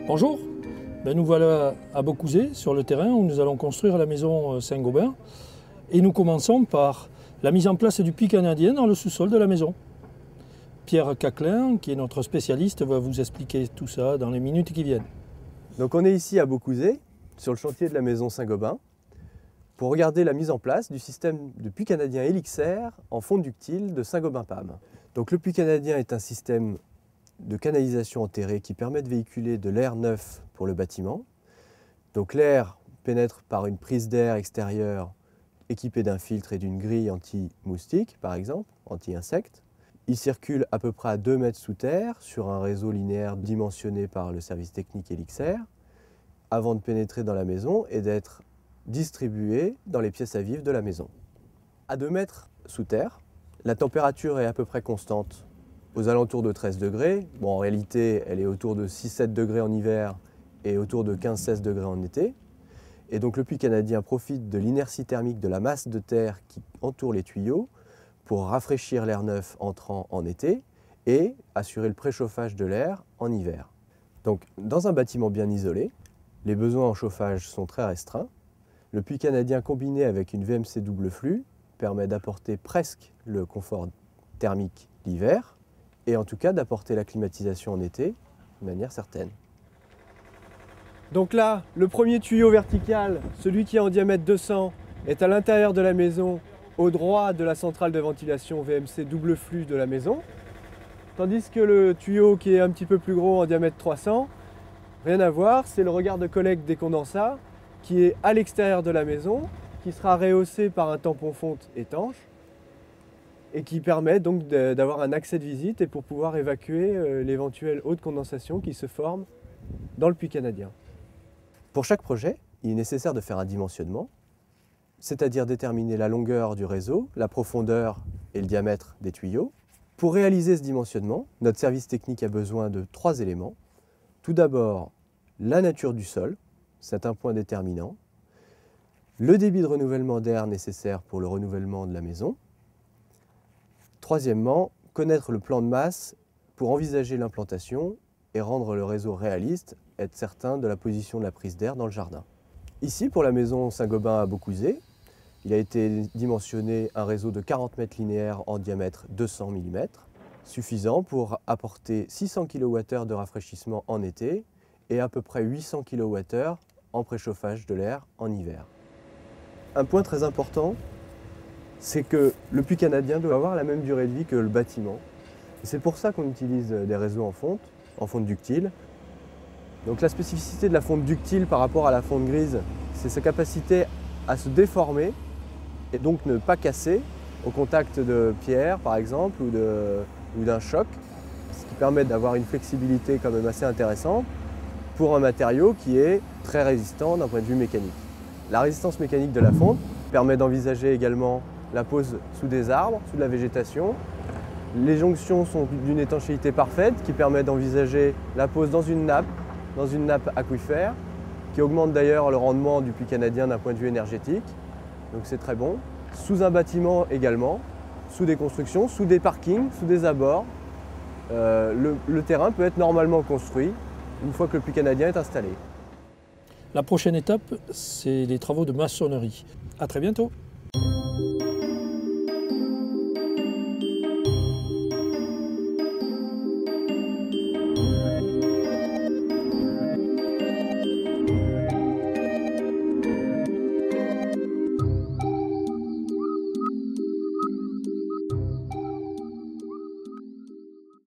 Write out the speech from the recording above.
Bonjour, nous voilà à Beaucouzé, sur le terrain où nous allons construire la maison Saint-Gobain. Et nous commençons par la mise en place du puits canadien dans le sous-sol de la maison. Pierre Caclin, qui est notre spécialiste, va vous expliquer tout ça dans les minutes qui viennent. Donc on est ici à Beaucouzé, sur le chantier de la maison Saint-Gobain, pour regarder la mise en place du système de puits canadien Elixair en fonte ductile de Saint-Gobain-PAM. Donc le puits canadien est un système de canalisation enterrée qui permet de véhiculer de l'air neuf pour le bâtiment. Donc l'air pénètre par une prise d'air extérieure équipée d'un filtre et d'une grille anti-moustique, par exemple, anti-insectes. Il circule à peu près à 2 mètres sous terre sur un réseau linéaire dimensionné par le service technique Elixair avant de pénétrer dans la maison et d'être distribué dans les pièces à vivre de la maison. À 2 mètres sous terre, la température est à peu près constante, aux alentours de 13 degrés. Bon, en réalité, elle est autour de 6-7 degrés en hiver et autour de 15-16 degrés en été. Et donc le puits canadien profite de l'inertie thermique de la masse de terre qui entoure les tuyaux pour rafraîchir l'air neuf entrant en été et assurer le préchauffage de l'air en hiver. Donc dans un bâtiment bien isolé, les besoins en chauffage sont très restreints. Le puits canadien combiné avec une VMC double flux permet d'apporter presque le confort thermique l'hiver et en tout cas d'apporter la climatisation en été de manière certaine. Donc là, le premier tuyau vertical, celui qui est en diamètre 200, est à l'intérieur de la maison, au droit de la centrale de ventilation VMC double flux de la maison. Tandis que le tuyau qui est un petit peu plus gros en diamètre 300, rien à voir, c'est le regard de collecte des condensats qui est à l'extérieur de la maison, qui sera rehaussé par un tampon fonte étanche et qui permet donc d'avoir un accès de visite et pour pouvoir évacuer l'éventuelle eau de condensation qui se forme dans le puits canadien. Pour chaque projet, il est nécessaire de faire un dimensionnement, c'est-à-dire déterminer la longueur du réseau, la profondeur et le diamètre des tuyaux. Pour réaliser ce dimensionnement, notre service technique a besoin de 3 éléments. Tout d'abord, la nature du sol, c'est un point déterminant. Le débit de renouvellement d'air nécessaire pour le renouvellement de la maison. Troisièmement, connaître le plan de masse pour envisager l'implantation et rendre le réseau réaliste, être certain de la position de la prise d'air dans le jardin. Ici, pour la maison Saint-Gobain à Beaucouzé, il a été dimensionné un réseau de 40 mètres linéaires en diamètre 200 mm, suffisant pour apporter 600 kWh de rafraîchissement en été et à peu près 800 kWh en préchauffage de l'air en hiver. Un point très important, c'est que le puits canadien doit avoir la même durée de vie que le bâtiment. C'est pour ça qu'on utilise des réseaux en fonte ductile. Donc la spécificité de la fonte ductile par rapport à la fonte grise, c'est sa capacité à se déformer et donc ne pas casser au contact de pierres par exemple ou d'un choc, ce qui permet d'avoir une flexibilité quand même assez intéressante pour un matériau qui est très résistant d'un point de vue mécanique. La résistance mécanique de la fonte permet d'envisager également la pose sous des arbres, sous de la végétation. Les jonctions sont d'une étanchéité parfaite qui permet d'envisager la pose dans une nappe aquifère, qui augmente d'ailleurs le rendement du puits canadien d'un point de vue énergétique. Donc c'est très bon. Sous un bâtiment également, sous des constructions, sous des parkings, sous des abords. Le terrain peut être normalement construit une fois que le puits canadien est installé. La prochaine étape, c'est les travaux de maçonnerie. À très bientôt.